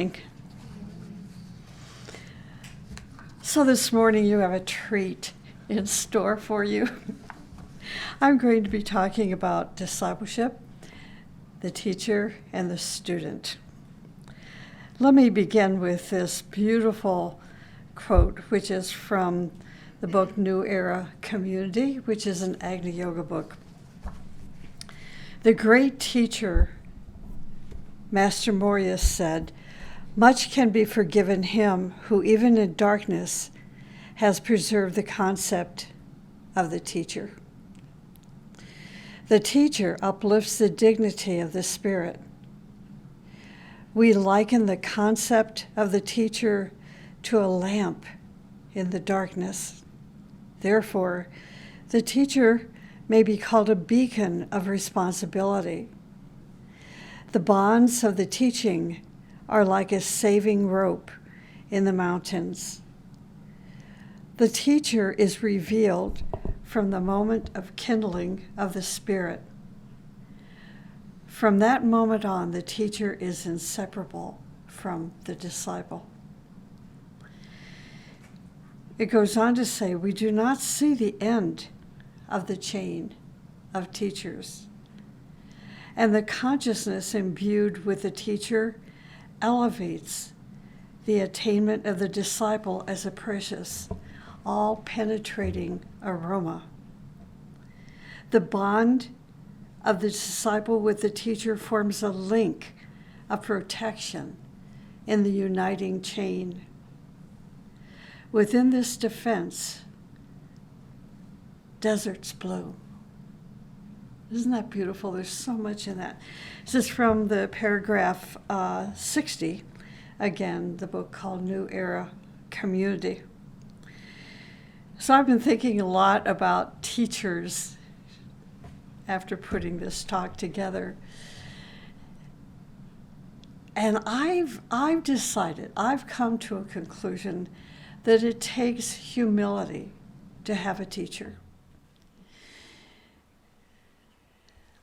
morning. So this morning you have a treat in store for you. I'm going to be talking about discipleship, the teacher, and the student. Let me begin with this beautiful quote, which is from the book New Era Community, which is an Agni Yoga book. The great teacher, Master Moria, said, "Much can be forgiven him who, even in darkness, has preserved the concept of the teacher." The teacher uplifts the dignity of the spirit. We liken the concept of the teacher to a lamp in the darkness. Therefore, the teacher may be called a beacon of responsibility. The bonds of the teaching are like a saving rope in the mountains. The teacher is revealed from the moment of kindling of the Spirit. From that moment on, the teacher is inseparable from the disciple. It goes on to say, we do not see the end of the chain of teachers. And the consciousness imbued with the teacher elevates the attainment of the disciple as a precious, all-penetrating aroma. The bond of the disciple with the teacher forms a link of protection in the uniting chain. Within this defense, deserts bloom. Isn't that beautiful? There's so much in that. This is from the paragraph 60, again, the book called New Era Community. So I've been thinking a lot about teachers after putting this talk together. And I've decided, I've come to a conclusion that it takes humility to have a teacher.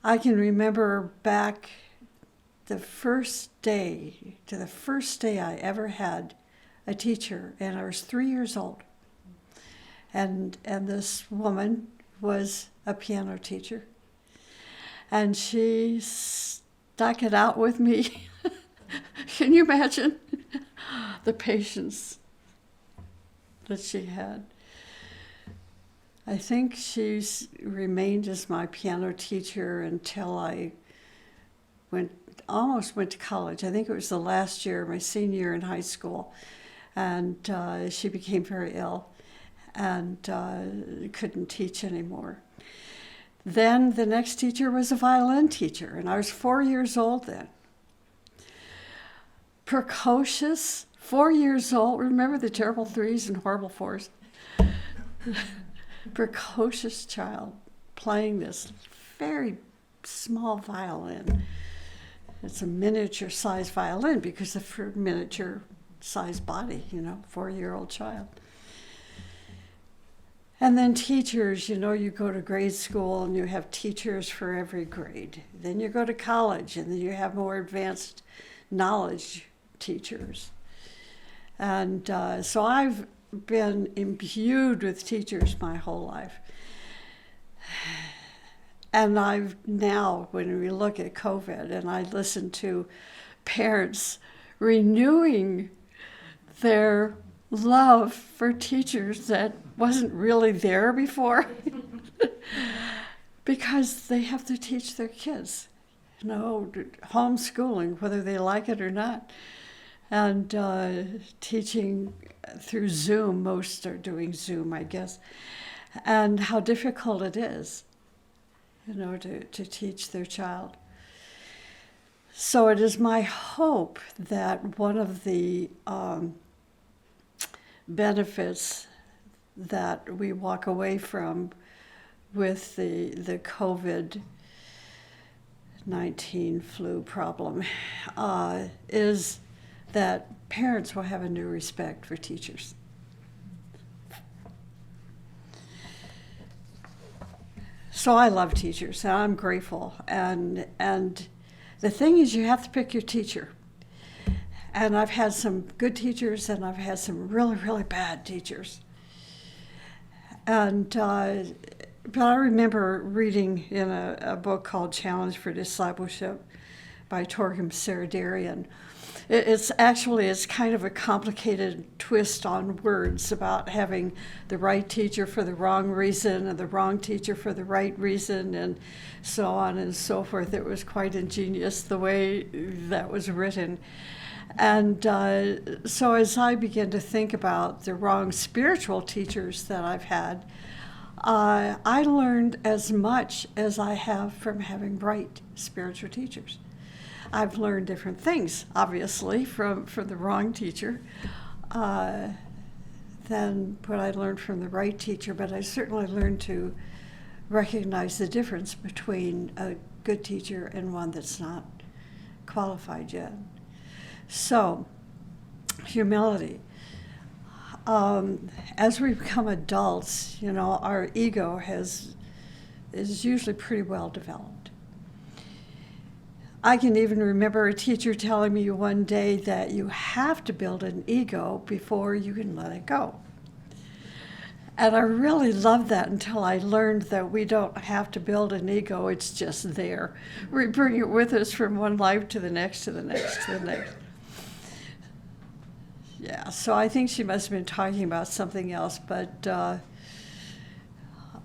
I can remember back to the first day I ever had a teacher, and I was 3 years old. And this woman was a piano teacher. And she stuck it out with me. Can you imagine the patience that she had? I think she's remained as my piano teacher until I almost went to college. I think it was the last year, my senior year in high school. And she became very ill and couldn't teach anymore. Then the next teacher was a violin teacher, and I was 4 years old then. Precocious, 4 years old. Remember the terrible threes and horrible fours? Precocious child playing this very small violin. It's a miniature-sized violin because of her miniature-sized body, 4-year-old child. And then teachers, you go to grade school and you have teachers for every grade. Then you go to college and then you have more advanced knowledge teachers. And so I've been imbued with teachers my whole life. And I've now, when we look at COVID and I listen to parents renewing their love for teachers that wasn't really there before because they have to teach their kids, homeschooling, whether they like it or not, and teaching through Zoom. Most are doing Zoom, I guess, and how difficult it is, to teach their child. So it is my hope that one of the benefits that we walk away from with the COVID-19 flu problem is that parents will have a new respect for teachers. So I love teachers, and I'm grateful. And the thing is, you have to pick your teacher. And I've had some good teachers, and I've had some really, really bad teachers. And but I remember reading in a book called Challenge for Discipleship by Torgrim Saradarian. It's kind of a complicated twist on words about having the right teacher for the wrong reason and the wrong teacher for the right reason, and so on and so forth. It was quite ingenious the way that was written. And so as I began to think about the wrong spiritual teachers that I've had, I learned as much as I have from having right spiritual teachers. I've learned different things, obviously, from the wrong teacher than what I learned from the right teacher, but I certainly learned to recognize the difference between a good teacher and one that's not qualified yet. So, humility. As we become adults, our ego is usually pretty well developed. I can even remember a teacher telling me one day that you have to build an ego before you can let it go. And I really loved that until I learned that we don't have to build an ego, it's just there. We bring it with us from one life to the next, to the next, to the next. Yeah, so I think she must have been talking about something else, but so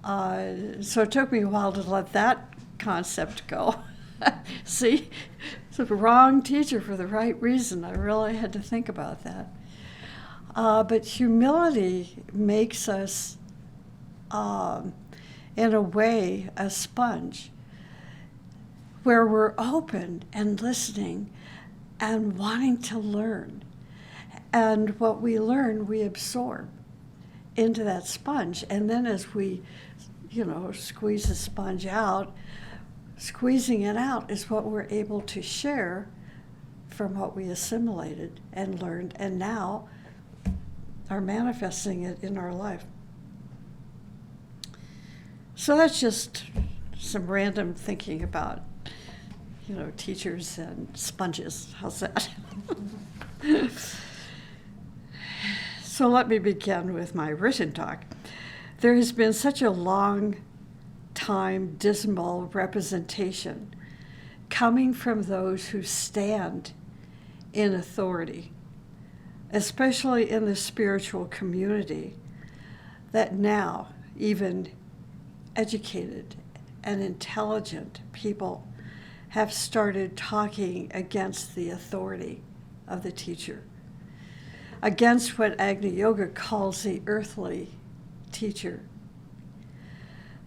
it took me a while to let that concept go. See, it's the wrong teacher for the right reason. I really had to think about that. But humility makes us, in a way, a sponge, where we're open and listening and wanting to learn. And what we learn, we absorb into that sponge. And then as we, squeeze the sponge out, squeezing it out is what we're able to share from what we assimilated and learned, and now are manifesting it in our life. So that's just some random thinking about, teachers and sponges. How's that? So let me begin with my written talk. There has been such a long time dismal representation coming from those who stand in authority, especially in the spiritual community, that now even educated and intelligent people have started talking against the authority of the teacher, against what Agni Yoga calls the earthly teacher.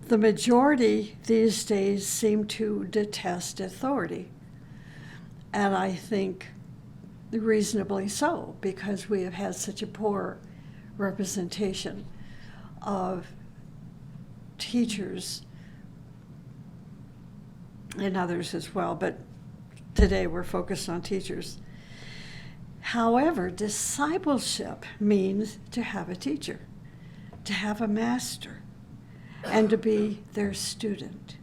The majority these days seem to detest authority, and I think reasonably so, because we have had such a poor representation of teachers and others as well, but today we're focused on teachers. However, discipleship means to have a teacher, to have a master, and to be their student.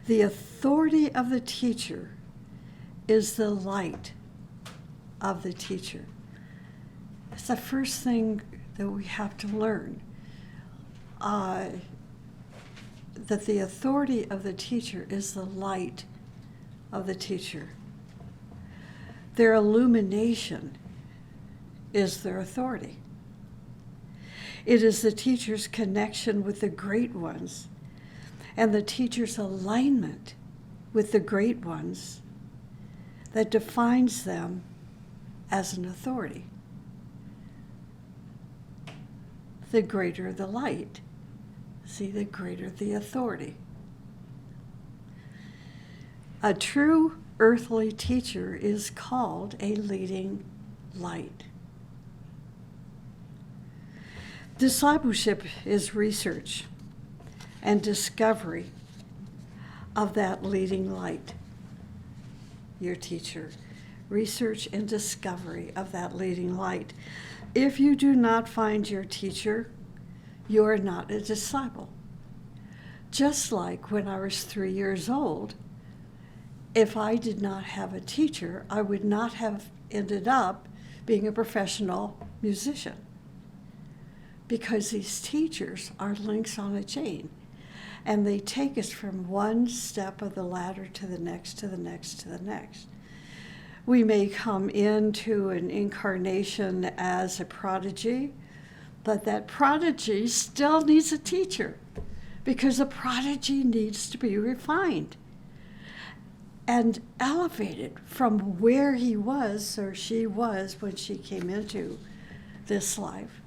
The authority of the teacher is the light of the teacher. It's the first thing that we have to learn, that the authority of the teacher is the light of the teacher. Their illumination is their authority. It is the teacher's connection with the great ones and the teacher's alignment with the great ones that defines them as an authority. The greater the light, the greater the authority. A true earthly teacher is called a leading light. Discipleship is research and discovery of that leading light, your teacher. Research and discovery of that leading light. If you do not find your teacher, you are not a disciple. Just like when I was 3 years old if I did not have a teacher, I would not have ended up being a professional musician, because these teachers are links on a chain, and they take us from one step of the ladder to the next, to the next, to the next. We may come into an incarnation as a prodigy, but that prodigy still needs a teacher, because a prodigy needs to be refined and elevated from where he was or she was when she came into this life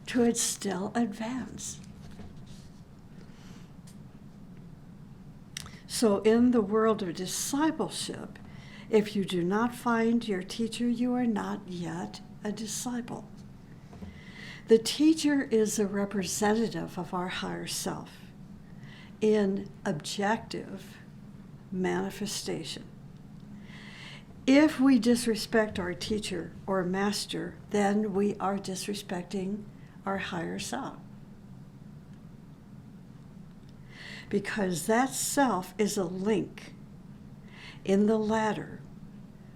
to its still advance. So in the world of discipleship, if you do not find your teacher, you are not yet a disciple. The teacher is a representative of our higher self in objective manifestation. If we disrespect our teacher or master, then we are disrespecting our higher self. Because that self is a link in the ladder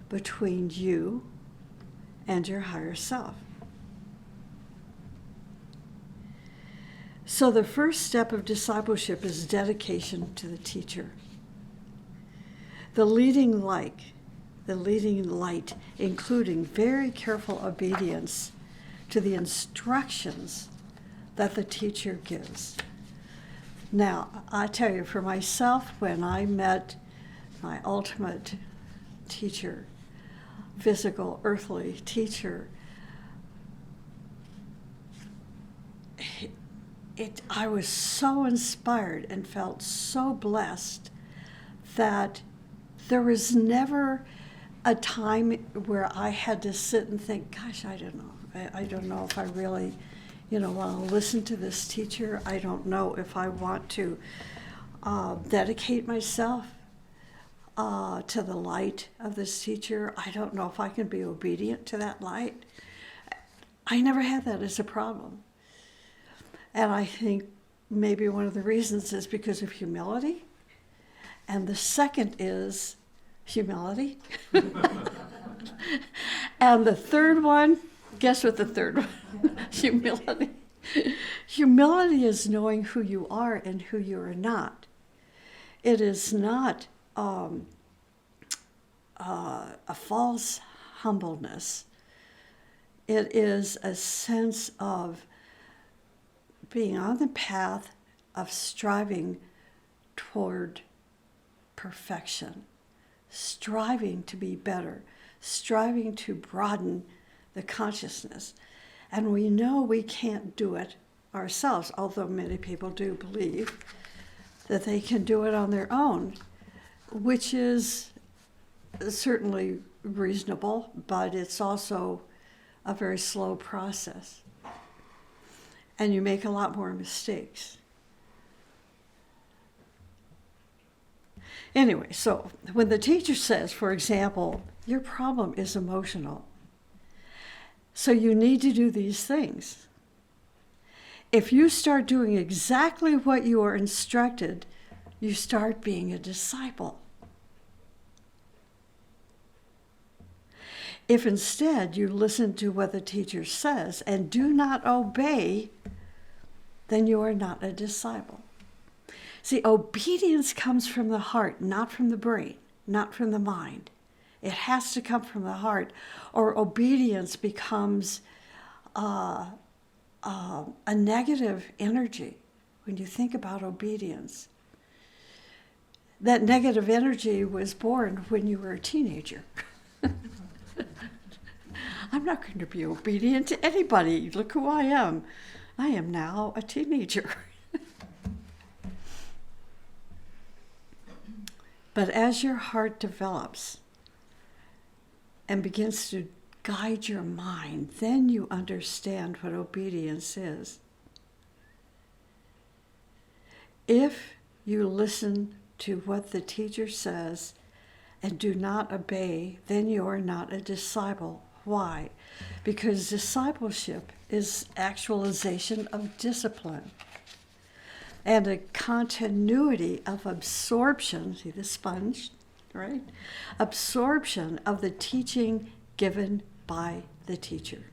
between you and your higher self. So the first step of discipleship is dedication to the teacher. The leading light, including very careful obedience to the instructions that the teacher gives. Now, I tell you, for myself, when I met my ultimate teacher, physical, earthly teacher, I was so inspired and felt so blessed that there was never a time where I had to sit and think, gosh, I don't know. I don't know if I really, want to listen to this teacher. I don't know if I want to dedicate myself to the light of this teacher. I don't know if I can be obedient to that light. I never had that as a problem. And I think maybe one of the reasons is because of humility. And the second is humility. And the third one, guess what the third one? Humility. Humility is knowing who you are and who you are not. It is not a false humbleness. It is a sense of being on the path of striving toward perfection, striving to be better, striving to broaden the consciousness. And we know we can't do it ourselves, although many people do believe that they can do it on their own, which is certainly reasonable, but it's also a very slow process. And you make a lot more mistakes. Anyway, so when the teacher says, for example, your problem is emotional, so you need to do these things. If you start doing exactly what you are instructed, you start being a disciple. If instead you listen to what the teacher says and do not obey, then you are not a disciple. See, obedience comes from the heart, not from the brain, not from the mind. It has to come from the heart, or obedience becomes a negative energy when you think about obedience. That negative energy was born when you were a teenager. I'm not going to be obedient to anybody. Look who I am. I am now a teenager. But as your heart develops and begins to guide your mind, then you understand what obedience is. If you listen to what the teacher says and do not obey, then you are not a disciple. Why? Because discipleship is actualization of discipline and a continuity of absorption, see the sponge, right? Absorption of the teaching given by the teacher.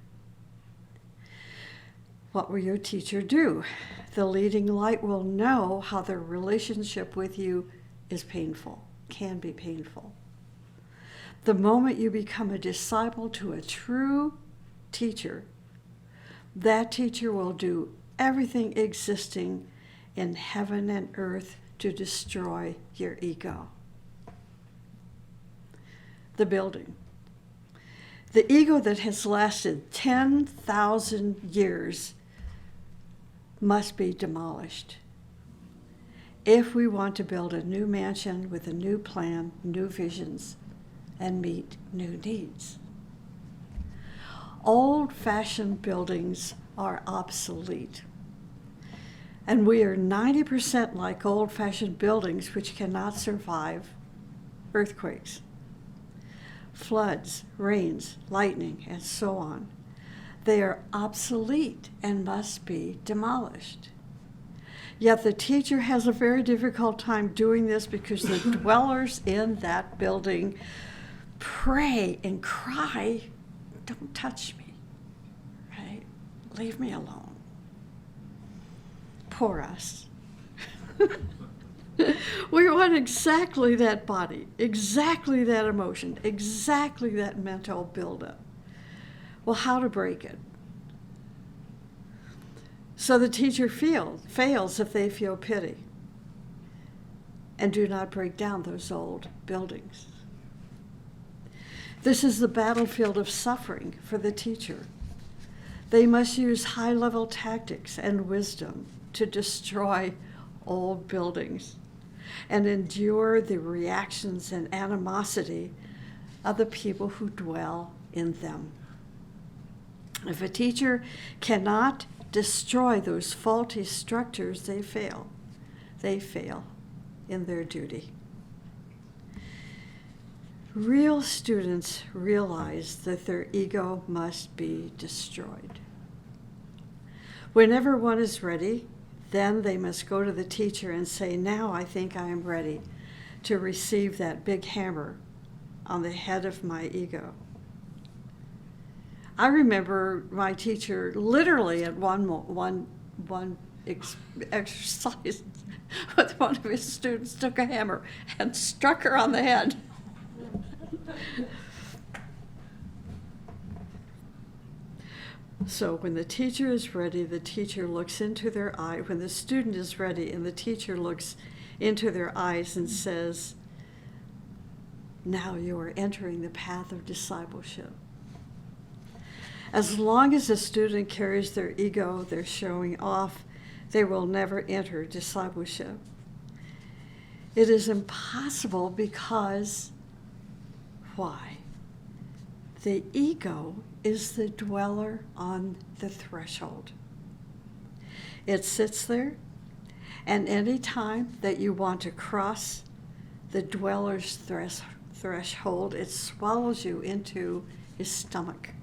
What will your teacher do? The leading light will know how their relationship with you is painful, can be painful. The moment you become a disciple to a true teacher, that teacher will do everything existing in heaven and earth to destroy your ego. The building. The ego that has lasted 10,000 years must be demolished if we want to build a new mansion with a new plan, new visions, and meet new needs. Old-fashioned buildings are obsolete, and we are 90% like old-fashioned buildings which cannot survive earthquakes, floods, rains, lightning, and so on. They are obsolete and must be demolished. Yet the teacher has a very difficult time doing this because the dwellers in that building pray and cry, "Don't touch me, right? Leave me alone." Poor us. We want exactly that body, exactly that emotion, exactly that mental buildup. Well, how to break it? So the teacher fails if they feel pity and do not break down those old buildings. This is the battlefield of suffering for the teacher. They must use high-level tactics and wisdom to destroy old buildings and endure the reactions and animosity of the people who dwell in them. If a teacher cannot destroy those faulty structures, they fail. They fail in their duty. Real students realize that their ego must be destroyed. Whenever one is ready, then they must go to the teacher and say, "Now I think I am ready to receive that big hammer on the head of my ego." I remember my teacher literally at one exercise with one of his students took a hammer and struck her on the head. So when the teacher is ready, the teacher looks into their eye. When the student is ready and the teacher looks into their eyes and says, "Now you are entering the path of discipleship." As long as a student carries their ego, they're showing off, they will never enter discipleship. It is impossible because, why? The ego is the dweller on the threshold. It sits there, and any time that you want to cross the dweller's threshold, it swallows you into his stomach.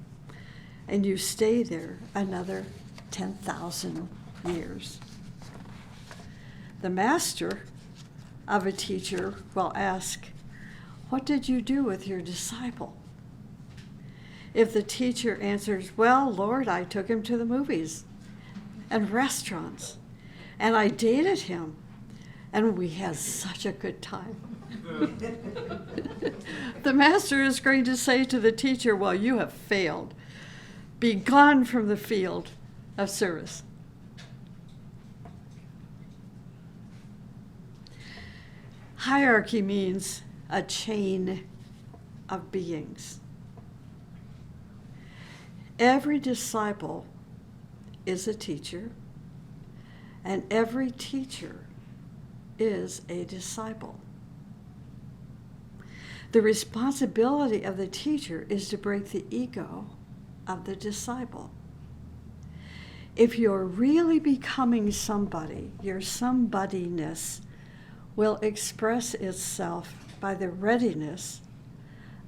And you stay there another 10,000 years. The master of a teacher will ask, "What did you do with your disciple?" If the teacher answers, "Well, Lord, I took him to the movies and restaurants, and I dated him, and we had such a good time." The master is going to say to the teacher, "Well, you have failed. Be gone from the field of service." Hierarchy means a chain of beings. Every disciple is a teacher, and every teacher is a disciple. The responsibility of the teacher is to break the ego of the disciple. If you're really becoming somebody, your somebodyness will express itself by the readiness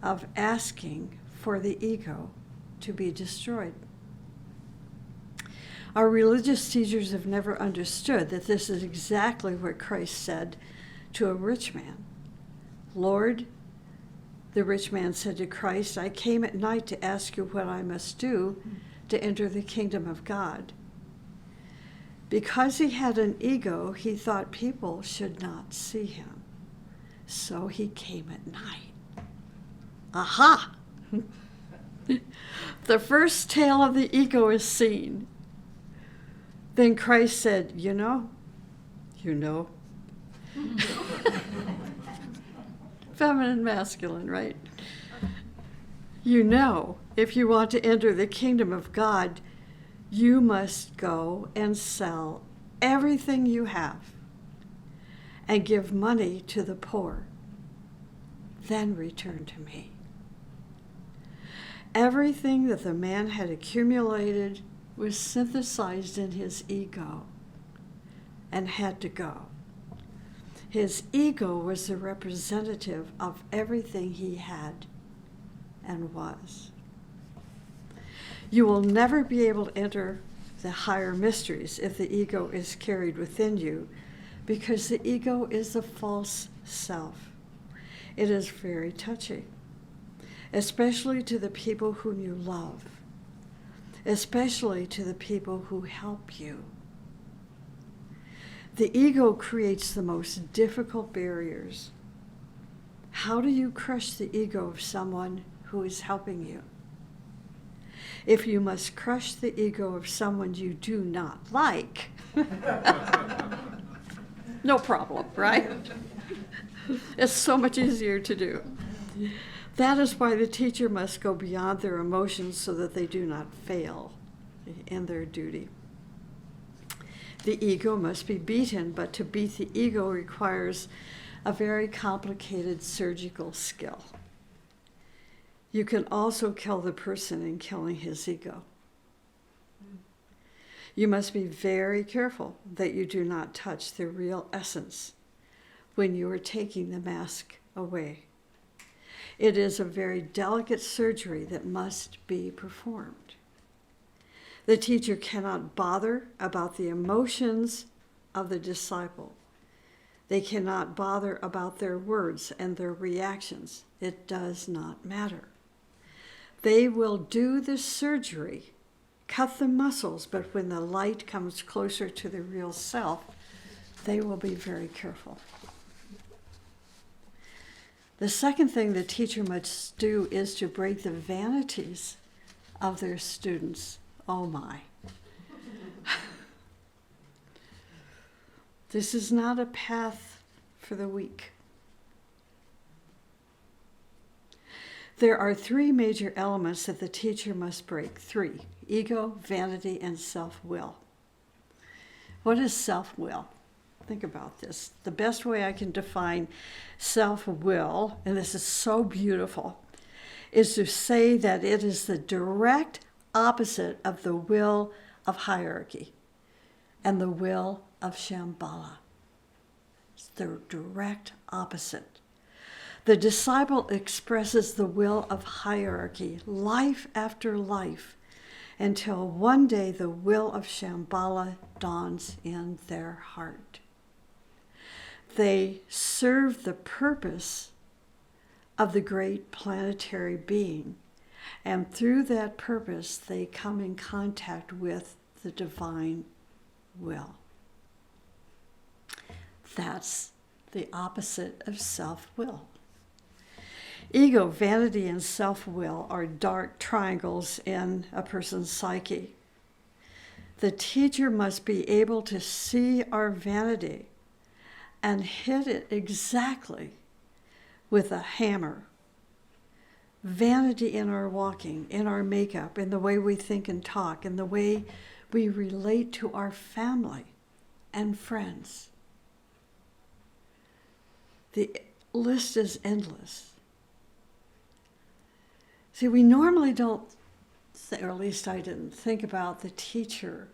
of asking for the ego to be destroyed. Our religious teachers have never understood that this is exactly what Christ said to a rich man. "Lord, The rich man said to Christ, I came at night to ask you what I must do to enter the kingdom of God. Because he had an ego, he thought people should not see him. So he came at night. Aha! The first tail of the ego is seen. Then Christ said, you know. Feminine, masculine, right? You know, if you want to enter the kingdom of God, you must go and sell everything you have and give money to the poor. Then return to me. Everything that the man had accumulated was synthesized in his ego and had to go. His ego was the representative of everything he had and was. You will never be able to enter the higher mysteries if the ego is carried within you, because the ego is the false self. It is very touchy, especially to the people whom you love, especially to the people who help you. The ego creates the most difficult barriers. How do you crush the ego of someone who is helping you? If you must crush the ego of someone you do not like, no problem, right? It's so much easier to do. That is why the teacher must go beyond their emotions so that they do not fail in their duty. The ego must be beaten, but to beat the ego requires a very complicated surgical skill. You can also kill the person in killing his ego. You must be very careful that you do not touch the real essence when you are taking the mask away. It is a very delicate surgery that must be performed. The teacher cannot bother about the emotions of the disciple. They cannot bother about their words and their reactions. It does not matter. They will do the surgery, cut the muscles, but when the light comes closer to the real self, they will be very careful. The second thing the teacher must do is to break the vanities of their students. Oh my. This is not a path for the weak. There are three major elements that the teacher must break. Three: ego, vanity, and self-will. What is self-will? Think about this. The best way I can define self-will, and this is so beautiful, is to say that it is the direct opposite of the will of hierarchy and the will of Shambhala. It's the direct opposite. The disciple expresses the will of hierarchy life after life until one day the will of Shambhala dawns in their heart. They serve the purpose of the great planetary being, and through that purpose they come in contact with the divine will. That's the opposite of self-will. Ego, vanity, and self-will are dark triangles in a person's psyche. The teacher must be able to see our vanity and hit it exactly with a hammer. Vanity in our walking, in our makeup, in the way we think and talk, in the way we relate to our family and friends. The list is endless. See, we normally don't, or at least I didn't, think about the teacher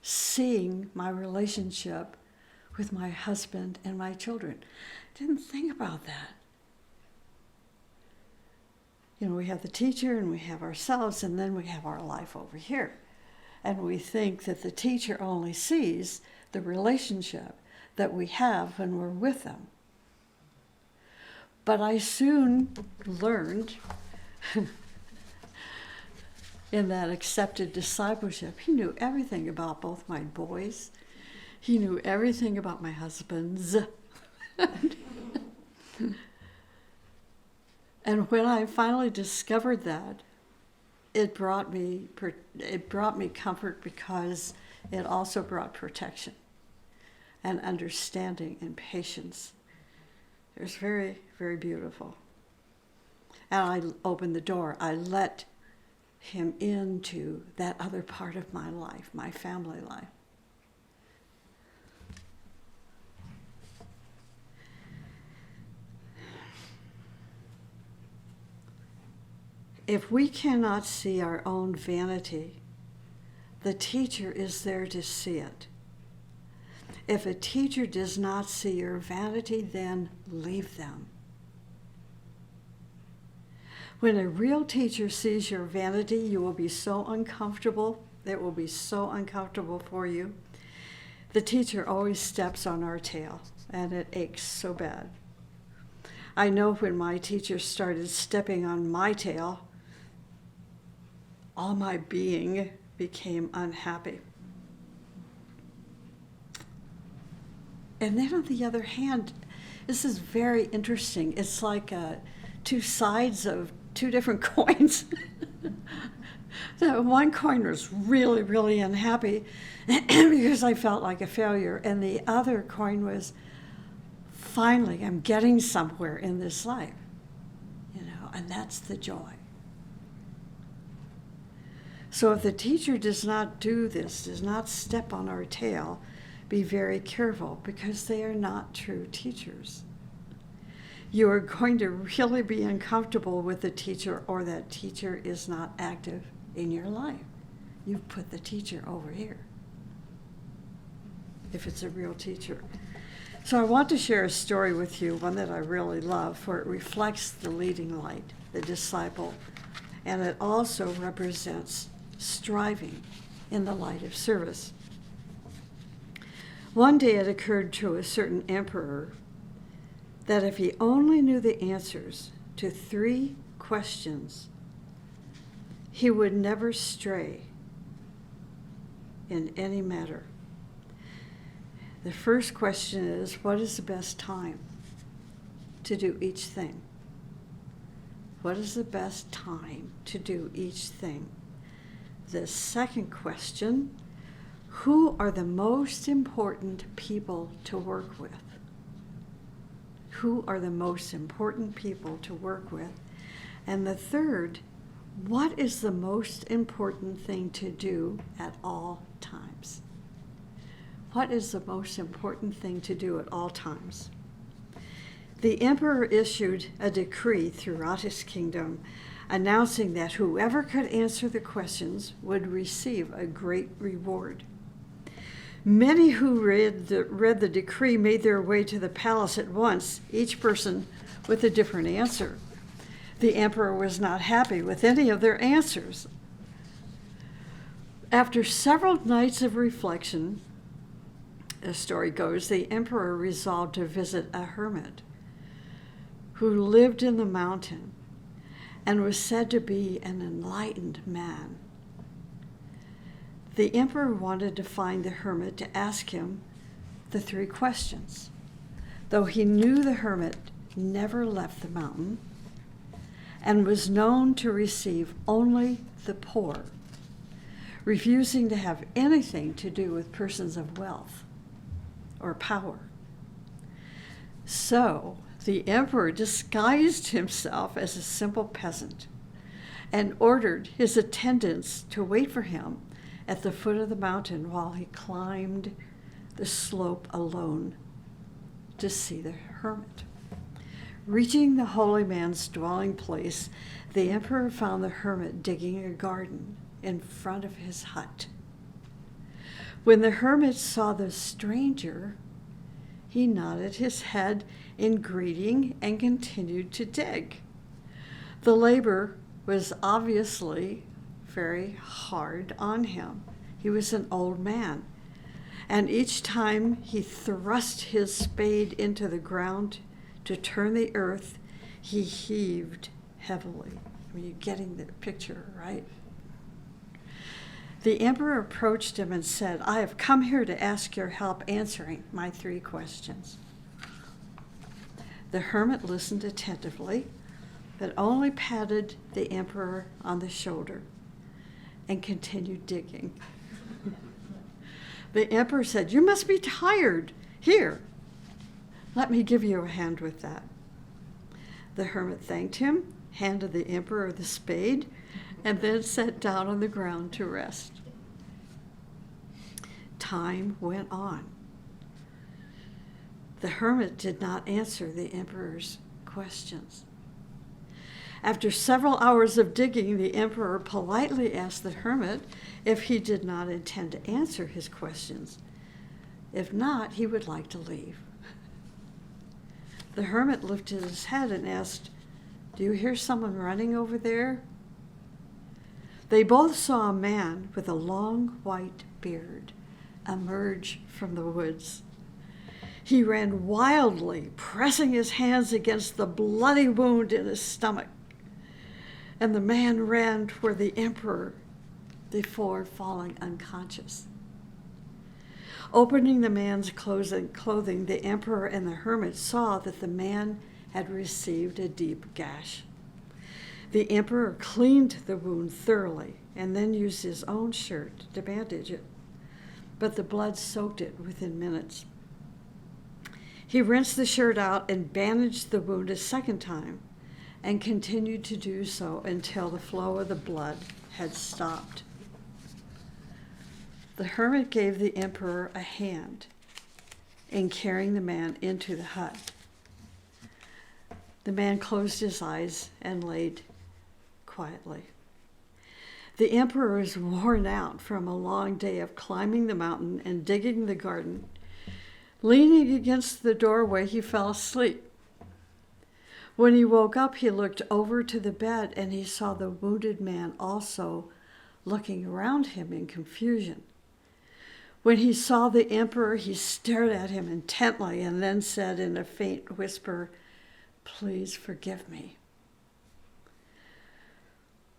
seeing my relationship with my husband and my children. Didn't think about that. You know, we have the teacher and we have ourselves, and then we have our life over here. And we think that the teacher only sees the relationship that we have when we're with them. But I soon learned in that accepted discipleship, he knew everything about both my boys. He knew everything about my husbands. And when I finally discovered that, it brought me comfort, because it also brought protection and understanding and patience. It was very, very beautiful. And I opened the door. I let him into that other part of my life, my family life. If we cannot see our own vanity, the teacher is there to see it. If a teacher does not see your vanity, then leave them. When a real teacher sees your vanity, you will be so uncomfortable. It will be so uncomfortable for you. The teacher always steps on our tail, and it aches so bad. I know when my teacher started stepping on my tail, all my being became unhappy. And then on the other hand, this is very interesting. It's like two sides of two different coins. The one coin was really, really unhappy because I felt like a failure. And the other coin was, finally, I'm getting somewhere in this life. And that's the joy. So if the teacher does not do this, does not step on our tail, be very careful, because they are not true teachers. You are going to really be uncomfortable with the teacher, or that teacher is not active in your life. You've put the teacher over here, if it's a real teacher. So I want to share a story with you, one that I really love, for it reflects the leading light, the disciple, and it also represents striving in the light of service. One day it occurred to a certain emperor that if he only knew the answers to 3 questions, he would never stray in any matter. The first question is, what is the best time to do each thing? What is the best time to do each thing? The second question, who are the most important people to work with? Who are the most important people to work with? And the third, what is the most important thing to do at all times? What is the most important thing to do at all times? The emperor issued a decree throughout his kingdom announcing that whoever could answer the questions would receive a great reward. Many who read the decree made their way to the palace at once, each person with a different answer. The emperor was not happy with any of their answers. After several nights of reflection, the story goes, the emperor resolved to visit a hermit who lived in the mountain and was said to be an enlightened man. The emperor wanted to find the hermit to ask him the 3 questions, though he knew the hermit never left the mountain and was known to receive only the poor, refusing to have anything to do with persons of wealth or power. So the emperor disguised himself as a simple peasant and ordered his attendants to wait for him at the foot of the mountain while he climbed the slope alone to see the hermit. Reaching the holy man's dwelling place, the emperor found the hermit digging a garden in front of his hut. When the hermit saw the stranger, he nodded his head in greeting and continued to dig. The labor was obviously very hard on him. He was an old man, and each time he thrust his spade into the ground to turn the earth, He heaved heavily. I mean, you're getting the picture, right? The emperor approached him and said, I have come here to ask your help answering my 3 questions. The hermit listened attentively, but only patted the emperor on the shoulder and continued digging. The emperor said, you must be tired. Here, let me give you a hand with that. The hermit thanked him, handed the emperor the spade, and then sat down on the ground to rest. Time went on. The hermit did not answer the emperor's questions. After several hours of digging, the emperor politely asked the hermit if he did not intend to answer his questions. If not, he would like to leave. The hermit lifted his head and asked, do you hear someone running over there? They both saw a man with a long white beard emerge from the woods. He ran wildly, pressing his hands against the bloody wound in his stomach. And the man ran toward the emperor before falling unconscious. Opening the man's clothing, the emperor and the hermit saw that the man had received a deep gash. The emperor cleaned the wound thoroughly and then used his own shirt to bandage it, but the blood soaked it within minutes. He rinsed the shirt out and bandaged the wound a second time and continued to do so until the flow of the blood had stopped. The hermit gave the emperor a hand in carrying the man into the hut. The man closed his eyes and laid quietly. The emperor was worn out from a long day of climbing the mountain and digging the garden. Leaning against the doorway, he fell asleep. When he woke up, he looked over to the bed and he saw the wounded man also looking around him in confusion. When he saw the emperor, he stared at him intently and then said in a faint whisper, please forgive me.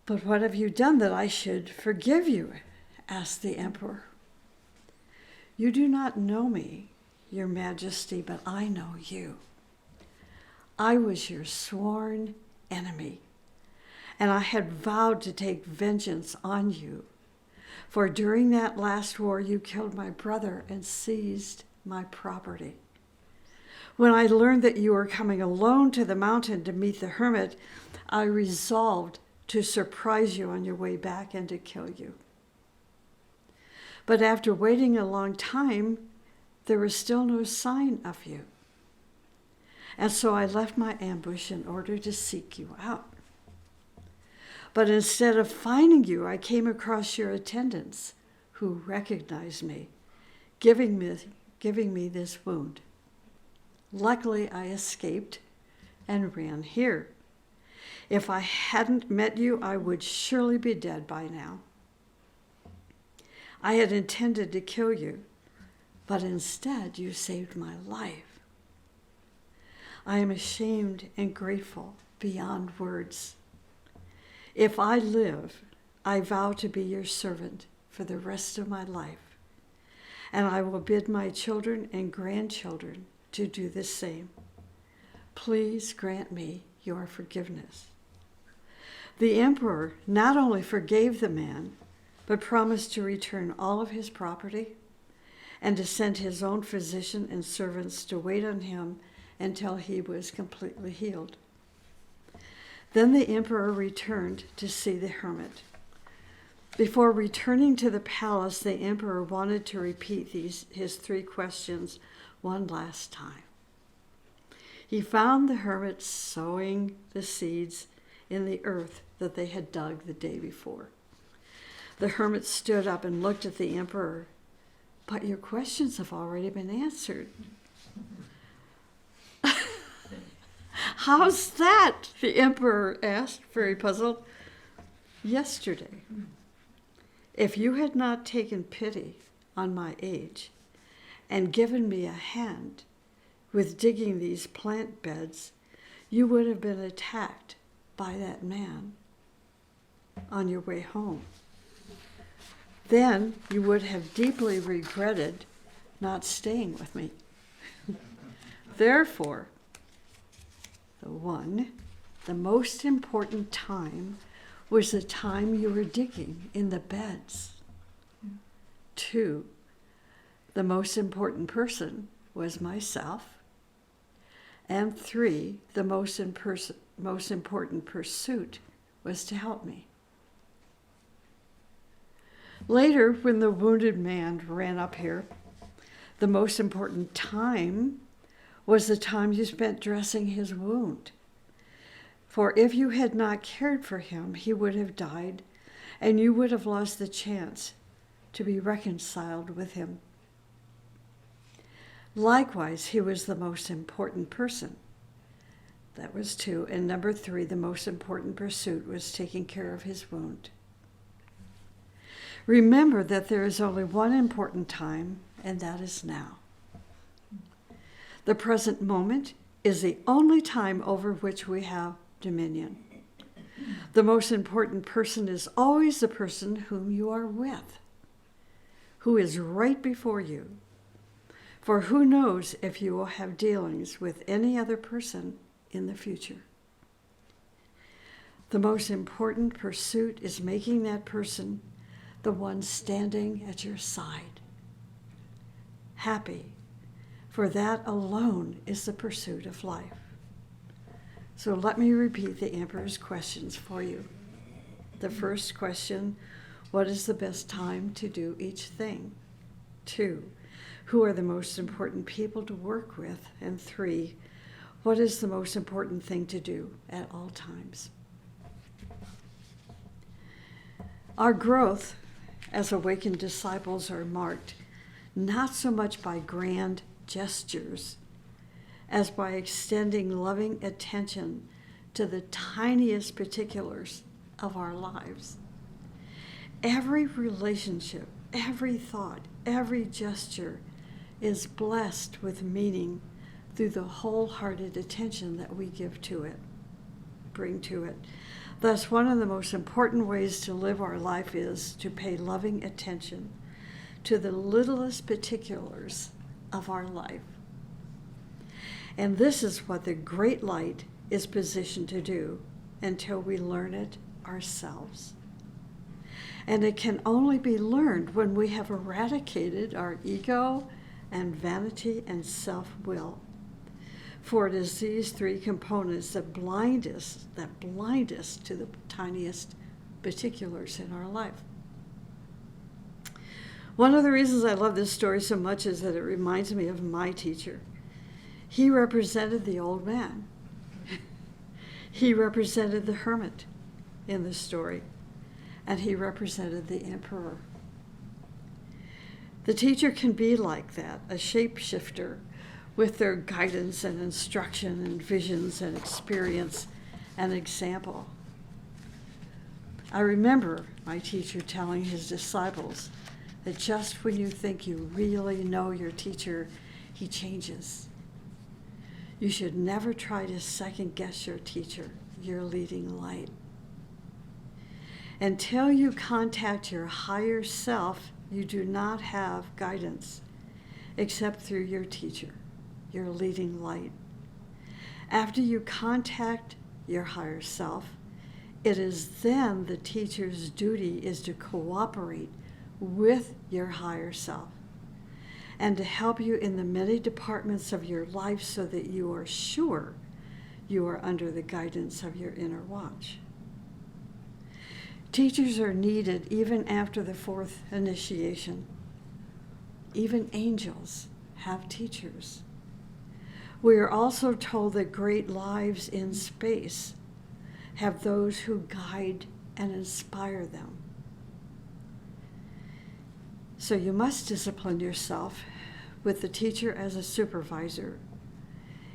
But what have you done that I should forgive you? Asked the emperor. You do not know me, your majesty, but I know you. I was your sworn enemy, and I had vowed to take vengeance on you. For during that last war, you killed my brother and seized my property. When I learned that you were coming alone to the mountain to meet the hermit, I resolved to surprise you on your way back and to kill you. But after waiting a long time, there was still no sign of you. And so I left my ambush in order to seek you out. But instead of finding you, I came across your attendants who recognized me, giving me this wound. Luckily, I escaped and ran here. If I hadn't met you, I would surely be dead by now. I had intended to kill you, but instead you saved my life. I am ashamed and grateful beyond words. If I live, I vow to be your servant for the rest of my life, and I will bid my children and grandchildren to do the same. Please grant me your forgiveness. The emperor not only forgave the man, but promised to return all of his property and to send his own physician and servants to wait on him until he was completely healed. Then the emperor returned to see the hermit. Before returning to the palace, the emperor wanted to repeat his 3 questions one last time. He found the hermit sowing the seeds in the earth that they had dug the day before. The hermit stood up and looked at the emperor. But your questions have already been answered. How's that? The emperor asked, very puzzled. Yesterday, if you had not taken pity on my age and given me a hand with digging these plant beds, you would have been attacked by that man on your way home. Then you would have deeply regretted not staying with me. Therefore, the most important time was the time you were digging in the beds. 2, the most important person was myself. And 3, the most important pursuit was to help me. Later, when the wounded man ran up here, the most important time was the time you spent dressing his wound. For if you had not cared for him, he would have died, and you would have lost the chance to be reconciled with him. Likewise, he was the most important person. That was 2. And number 3, the most important pursuit was taking care of his wound. Remember that there is only one important time, and that is now. The present moment is the only time over which we have dominion. The most important person is always the person whom you are with, who is right before you. For who knows if you will have dealings with any other person in the future. The most important pursuit is making that person the one standing at your side. Happy, for that alone is the pursuit of life. So let me repeat the emperor's questions for you. The first question, what is the best time to do each thing? 2, who are the most important people to work with? And 3, what is the most important thing to do at all times? Our growth as awakened disciples are marked not so much by grand gestures as by extending loving attention to the tiniest particulars of our lives. Every relationship, every thought, every gesture is blessed with meaning through the wholehearted attention that we give to it, bring to it. Thus, one of the most important ways to live our life is to pay loving attention to the littlest particulars of our life. And this is what the great light is positioned to do until we learn it ourselves. And it can only be learned when we have eradicated our ego and vanity and self-will. For it is these 3 components that blind us to the tiniest particulars in our life. One of the reasons I love this story so much is that it reminds me of my teacher. He represented the old man. He represented the hermit in the story, and he represented the emperor. The teacher can be like that, a shapeshifter, with their guidance and instruction and visions and experience and example. I remember my teacher telling his disciples that just when you think you really know your teacher, he changes. You should never try to second guess your teacher, your leading light. Until you contact your higher self, you do not have guidance except through your teacher, your leading light. After you contact your higher self, it is then the teacher's duty is to cooperate with your higher self and to help you in the many departments of your life so that you are sure you are under the guidance of your inner watch. Teachers are needed even after the 4th initiation. Even angels have teachers. We are also told that great lives in space have those who guide and inspire them. So you must discipline yourself with the teacher as a supervisor.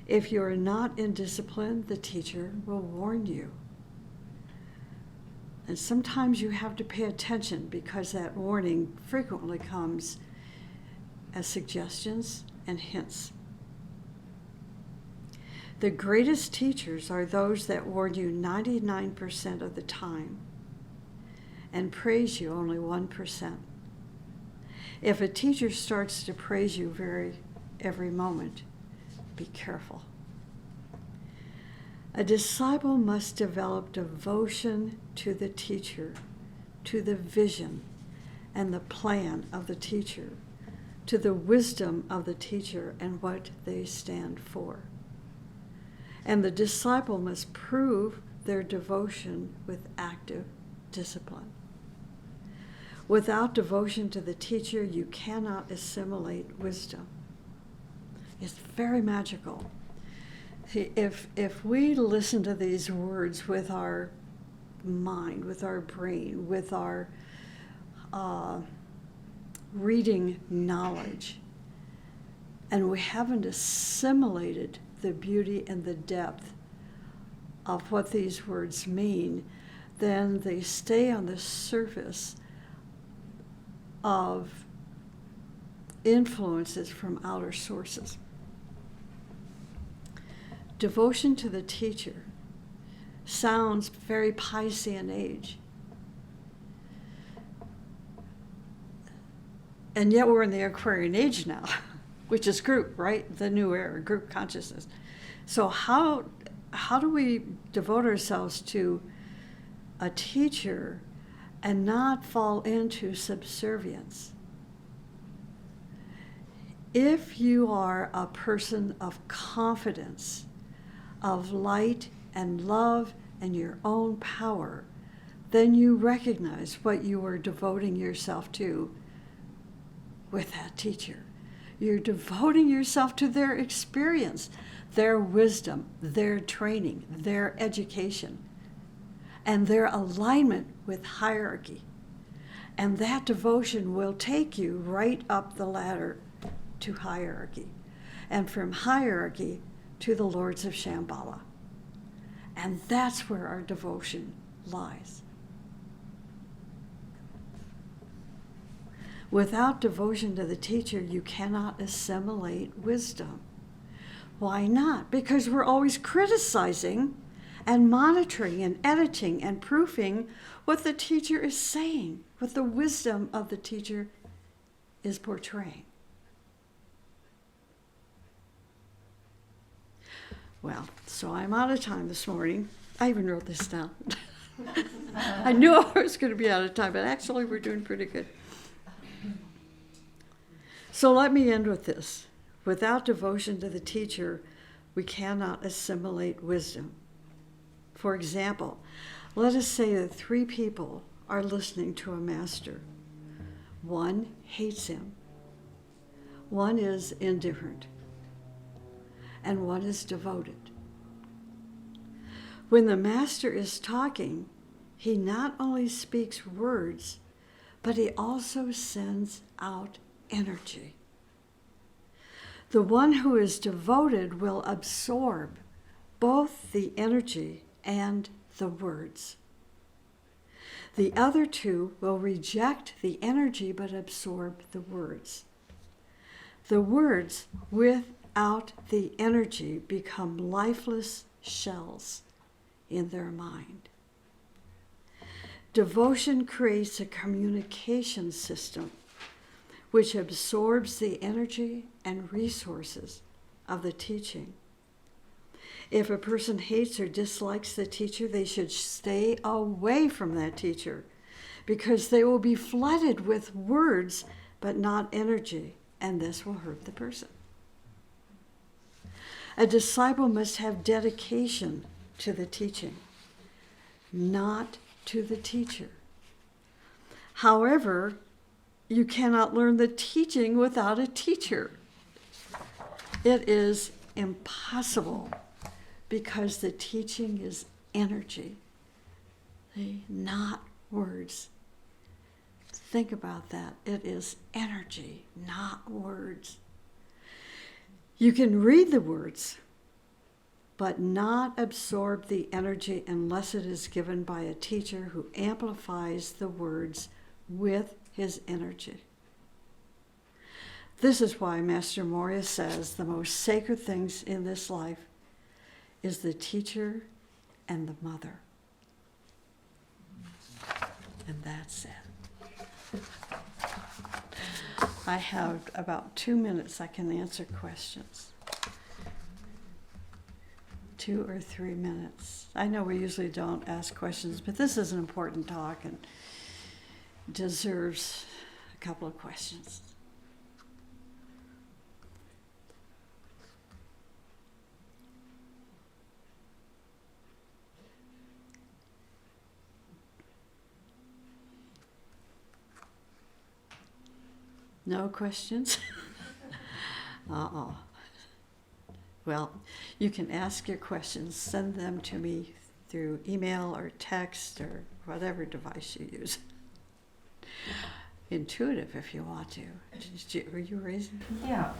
If you are not in discipline, the teacher will warn you. And sometimes you have to pay attention because that warning frequently comes as suggestions and hints. The greatest teachers are those that warn you 99% of the time and praise you only 1%. If a teacher starts to praise you every moment, be careful. A disciple must develop devotion to the teacher, to the vision and the plan of the teacher, to the wisdom of the teacher and what they stand for. And the disciple must prove their devotion with active discipline. Without devotion to the teacher, you cannot assimilate wisdom. It's very magical. See, if we listen to these words with our mind, with our brain, with our reading knowledge, and we haven't assimilated the beauty and the depth of what these words mean, then they stay on the surface of influences from outer sources. Devotion to the teacher sounds very Piscean age. And yet we're in the Aquarian age now, which is group, right? The new era, group consciousness. So how do we devote ourselves to a teacher and not fall into subservience? If you are a person of confidence, of light and love and your own power, then you recognize what you are devoting yourself to with that teacher. You're devoting yourself to their experience, their wisdom, their training, their education, and their alignment with hierarchy. And that devotion will take you right up the ladder to hierarchy, and from hierarchy to the Lords of Shambhala. And that's where our devotion lies. Without devotion to the teacher, you cannot assimilate wisdom. Why not? Because we're always criticizing and monitoring and editing and proofing what the teacher is saying, what the wisdom of the teacher is portraying. Well, so I'm out of time this morning. I even wrote this down. I knew I was going to be out of time, but actually we're doing pretty good. So let me end with this. Without devotion to the teacher, we cannot assimilate wisdom. For example, let us say that 3 people are listening to a master. One hates him. One is indifferent. And one is devoted. When the master is talking, he not only speaks words, but he also sends out energy. The one who is devoted will absorb both the energy and the words. The other 2 will reject the energy but absorb the words. The words without the energy become lifeless shells in their mind. Devotion creates a communication system which absorbs the energy and resources of the teaching. If a person hates or dislikes the teacher, they should stay away from that teacher because they will be flooded with words but not energy, and this will hurt the person. A disciple must have dedication to the teaching, not to the teacher. However, you cannot learn the teaching without a teacher. It is impossible because the teaching is energy, not words. Think about that. It is energy, not words. You can read the words, but not absorb the energy unless it is given by a teacher who amplifies the words with his energy. This is why Master Moria says the most sacred things in this life is the teacher and the mother. And that's it. I have about 2 minutes I can answer questions. 2 or 3 minutes. I know we usually don't ask questions, but this is an important talk and deserves a couple of questions. No questions? Uh-oh. Well, you can ask your questions, send them to me through email or text or whatever device you use. Intuitive if you want to. Were you raising? Yeah.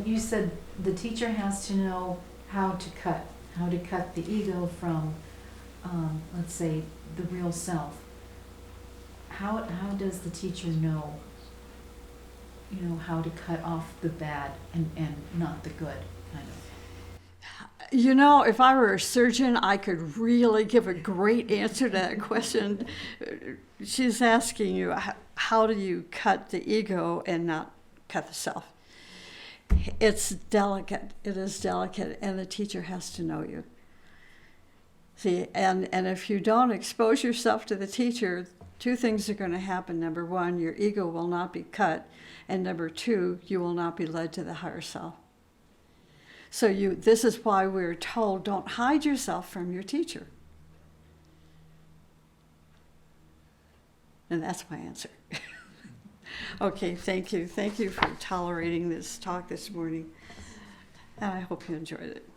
You said the teacher has to know how to cut the ego from, let's say, the real self. How does the teacher know, how to cut off the bad and not the good, kind of? If I were a surgeon, I could really give a great answer to that question. She's asking you, how do you cut the ego and not cut the self? It's delicate. It is delicate, and the teacher has to know you. See, and if you don't expose yourself to the teacher, 2 things are going to happen. Number 1, your ego will not be cut, and number 2, you will not be led to the higher self. So this is why we're told, don't hide yourself from your teacher. And that's my answer. Okay, thank you. Thank you for tolerating this talk this morning. And I hope you enjoyed it.